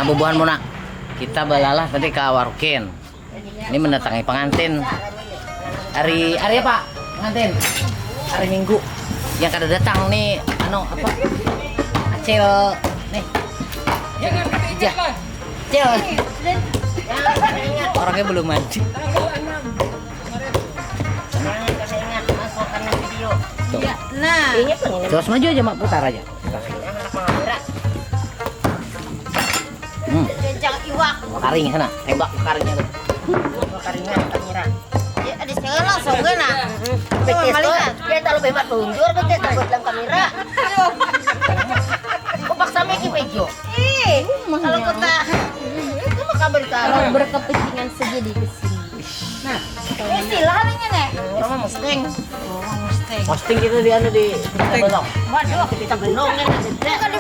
Nah bubuhan muna kita balalah tadi ke Warukin. Ini mendatangi pengantin. Hari apa? Pengantin. Hari Minggu. Yang kada datang nih, apa? Acil nih. Ya. Acil. Orangnya belum mandi. Tuh. Nah, Terus maju aja mak, putar aja. jangan iwak. Karing sana, tembak karingnya tuh. Karingan kamera. Ya, ada sekali langsung kena. Malikan. Dia terlalu bebas tunjur kan dia takut dalam kamera. Kau paksa Meki Pejo. Kalau kita itu mah kabar Kalau berkepentingan segini ke sini. Nah, istilah halnya nih. Orang Mustang. Posting kita di belok. Waduh, kita belong kan ada. Kalau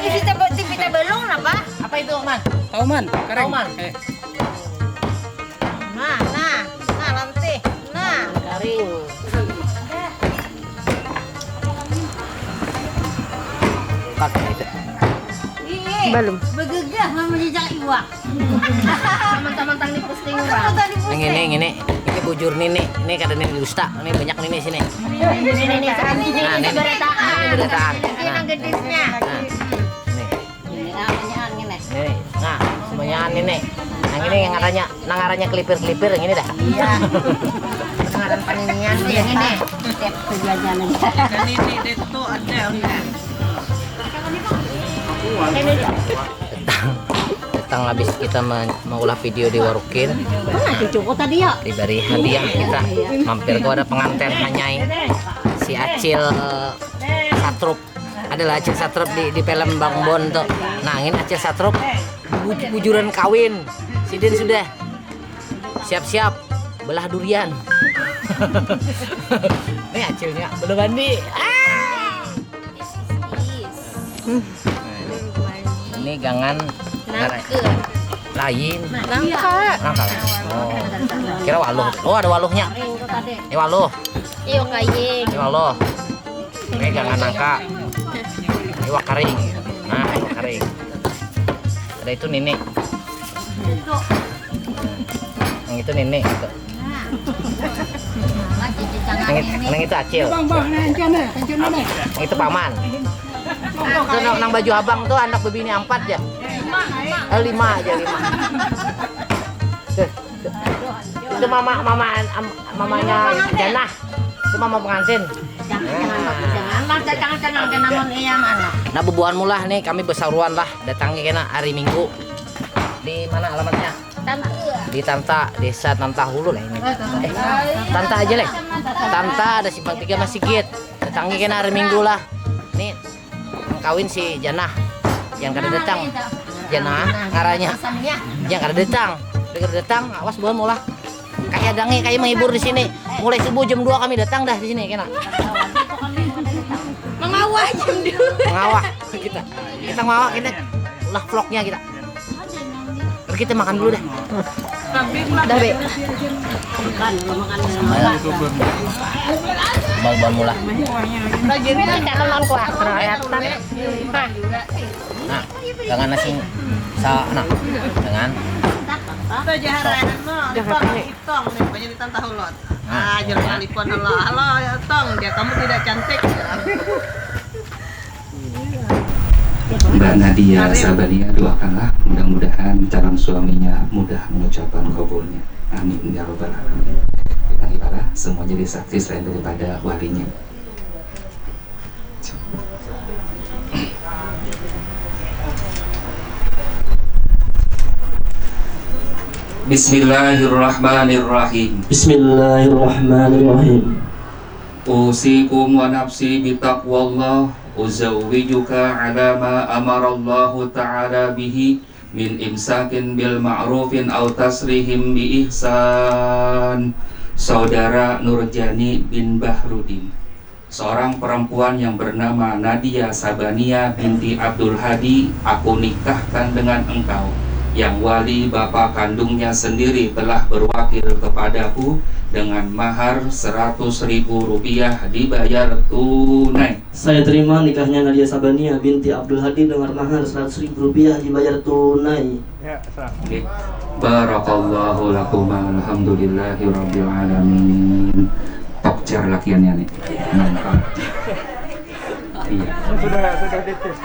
kita belum apa? Apa itu, Man? Tauman, kering. Tauman. Nah, nanti. Nah, Karing. Pakai itu. Belum. begegah mama jejak iwak. Teman-teman di posting orang. Yang ini bujur nini. Ini kada nini dusta. Ini banyak nini sini. Ini Nah, ini beretaan. ini beretaan. Ini yang gedisnya. Nah, ini. Ini. Nah, semuanya ini. Yang ini yang ngaranya kelipir-kelipir yang ini dah. Iya. Pengaran paninian tuh yang ini. Setiap kejajanan. Dan ini itu ada. Datang habis kita mengulah video di Warukin. Mana cukup tadi ya? Diberi hadiah kita mampir kepada pengantin Hanyai si Acil Satrup. Adalah Acil Satrup di film Bang Bon tuh. Nah ini Acil Satrup bujuran kawin. Sidin sudah siap-siap belah durian. Ini Acilnya belum mandi. Ini gangan lain. Nangka. Oh. Kira waluh. Oh ada waluhnya. Ini waluh. Iyo kayeng. Ini waluh. Ini gangan nangka. Ini wak karing. Nah, wak karing. Ada itu nenek. Yang itu nenek. Gitu. Yang itu Acil. Yang itu paman. Itu nang baju abang tuh anak bebini 4 ya. 5 aja 5. Itu mamanya Janah. Itu mama pengantin. Nah bubuhan mulah nih kami besaruan lah datangi kena hari Minggu. Di mana alamatnya? Di Tanta, Desa Tanta Hulu lah ini. Tanta aja lah. Tanta ada Simpang 3 Masigit. Datangi kena hari Minggu lah. Nih kawin si Janah yang kada datang. Janah ngaranya yang kada datang. Dengar datang, awas buan mulah. Kayak dangi kayak menghibur di sini. Mulai subuh jam 2 kami datang dah di sini kena. Mengawah jam 2. Mengawah kita. Kita ngawah kita ulah vlognya kita. Kita makan dulu deh. Dah be. Bal mula. Bagian cakalan kuah perayatan. Nah, dengan nasi nah, dengan Itu jaharan itong nih banyak di Tanta Hulot. Jangan telepon halo ya tong, dia kamu tidak cantik. Mbak Nadia Sabania doakanlah mudah-mudahan calon suaminya mudah mengucapkan kabulnya. Amin ya robbal alamin. Kita ibadah semua jadi saksi selain daripada walinya. Bismillahirrahmanirrahim. Bismillahirrahmanirrahim. Usikum wa nafsi bitaqwallah. Uzawwijuka ala ma amarallahu ta'ala bihi min imsakin bil ma'rufin aw tasrihim bi ihsan. Saudara Nurjani bin Bahrudin, seorang perempuan yang bernama Nadia Sabania binti Abdul Hadi, aku nikahkan dengan engkau yang wali bapak kandungnya sendiri telah berwakil kepadaku dengan mahar 100.000 rupiah dibayar tunai. Saya terima nikahnya Nadia Sabania binti Abdul Hadi dengan mahar 100.000 rupiah dibayar tunai. Okay. Barakallahu lakum, alhamdulillahi rabbil alamin. Tokcer lakiannya nih. Mantap. Iya. Sudah dites.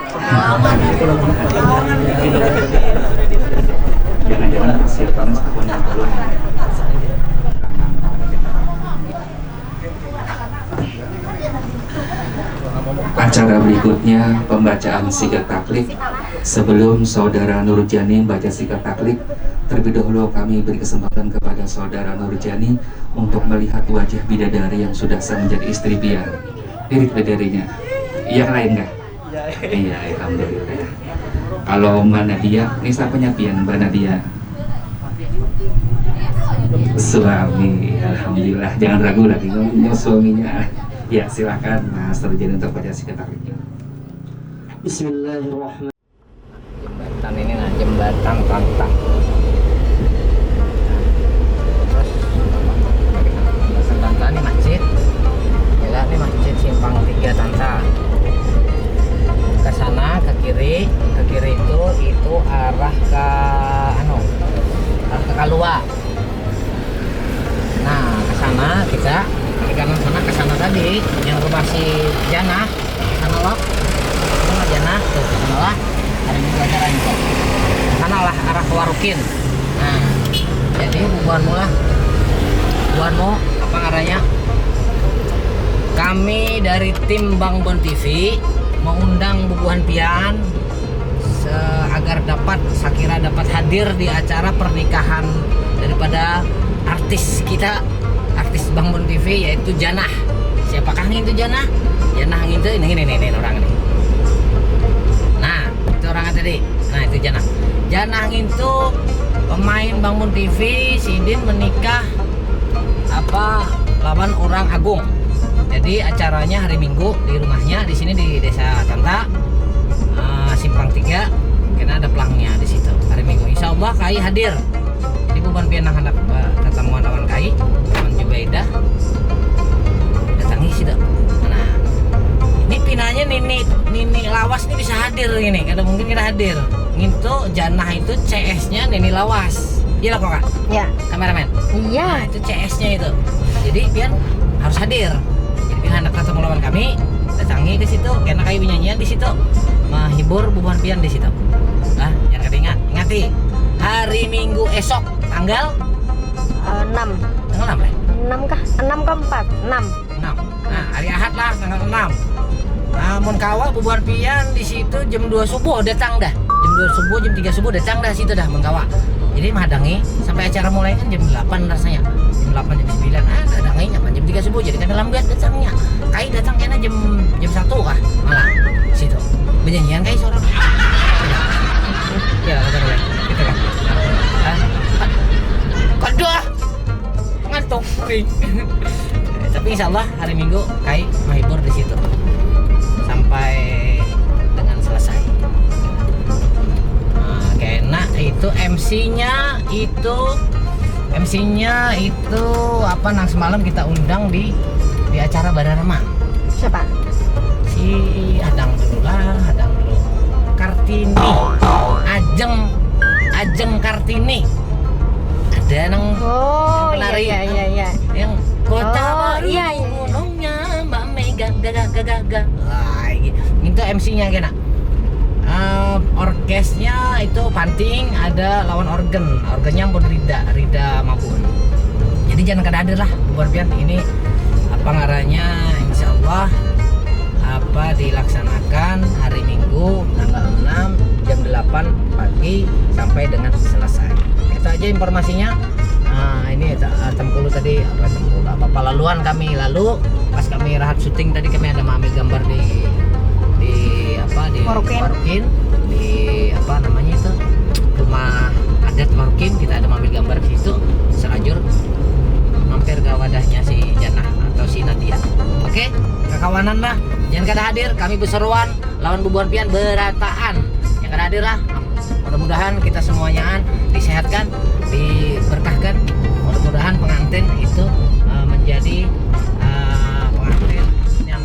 Jangan-jangan hasil panas tahun yang lalu. Acara berikutnya pembacaan sigat taklif. Sebelum saudara Nurjani baca sigat taklif, terlebih dahulu kami beri kesempatan kepada saudara Nurjani untuk melihat wajah bidadari yang sudah sah menjadi istri pian. Lirik bidadarinya. Yang lain nggak? Iya, alhamdulillah. Kalau Mbak Nadia, ini siapanya pian Mbak Nadia? Suami, alhamdulillah. Jangan ragu lagi ngomongnya suaminya. Ya, silakan Mas Nurjani untuk baca sigat taklifnya. Bismillahirrahmanirrahim. Jembatan ini nah, jembatan Tantang. Terus Tantang ini masjid. Ya, ini masjid Simpang 3 Tantang. Ke sana ke kiri itu arah ke arah ke Kalua. Nah, ke sana kita ke kanan sana, ke sana tadi yang rumah si Jana, sana loh. Rumah Jana tuh, sana lah. Ada juga acara itu. Sana lah arah ke Warukin. Nah, jadi bubuanmu apa arahnya? Kami dari tim Bang Bon TV mengundang Bubuhan Pian agar Sakira dapat hadir di acara pernikahan daripada artis kita, artis Bang Bon TV, yaitu Janah. Siapakah itu Janah? Janah itu ini orang ini. Nah, itu orangnya tadi. Nah, itu Janah. Janah itu pemain Bang Bon TV. Sidin menikah lawan orang Agung. Jadi acaranya hari Minggu di rumahnya di sini di Desa Tanta, Simpang 3, karena ada pelangnya di situ hari Minggu. Insya Allah Kai hadir. Jadi bukan pianah hendak ketemuan lawan Kai, lawan Jubaidah, datangi situ. Nah, ini pinanya Nini Lawas ini bisa hadir ini, kada mungkin kita hadir. Itu Janah itu CS-nya Nini Lawas. Iya lah kok Kak? Ya. Kameramen? Iya. Nah, itu CS-nya itu. Jadi pian harus hadir. Hendak ketemu lawan kami, datangi ke situ, karena kayu nyanyian di situ, menghibur Bubuhan Pian di situ. Nah, jangan ketingat, ingati hari Minggu esok tanggal 6. Tanggal 6 lah. 6 kah? 6 ke 4? 6. 6. Nah, hari Ahad lah tanggal 6. Namun kawal Bubuhan Pian di situ jam 2 subuh datang dah. Jam 2 subuh, jam 3 subuh datang dah situ dah mengkawa. Jadi menghadangi sampai acara mulai kan jam 8 rasanya. Jam 8 jam 9 datangi jam 3 subuh, jadi kan dalam gat datangnya. Kai datang kena jam 1 kah malah situ. Benyanyian kai seorang. Ya, betul gitu kan. Kedua ngantuk ring. Tapi insyaallah hari Minggu Kai menghibur di situ sampai dengan selesai. Kena itu MC-nya itu apa nang semalam kita undang di acara Badarama. Siapa? Si Adang dulu. Kartini. Ajeng Kartini. Ada nang penari. Iya. Yang kota baru. Iya. Gunungnya Mbak Mega gaga. Wah, itu MC-nya kena. Orkesnya itu panting, ada lawan organnya pun Rida Mabun. Jadi jangan kada hadir lah buat pian ini apa ngaranya, insya Allah dilaksanakan hari Minggu tanggal 6 jam 8 pagi sampai dengan selesai. Itu aja informasinya. Ini Tempulu tadi apa laluan kami lalu pas kami rahat syuting tadi kami ada mengambil gambar di Warukin, di apa namanya itu rumah adat Warukin, kita ada mengambil gambar di situ serajur mampir ke wadahnya si Janah atau si Nadia. Oke, kekawanan lah jangan kada hadir, kami berseruan lawan Bubuhan Pian berataan yang kada hadir lah Mudah-mudahan kita semuanya disehatkan, diberkahkan. Mudah-mudahan pengantin itu menjadi pengantin yang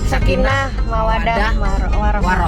sakinah, mawaddah, warahmah.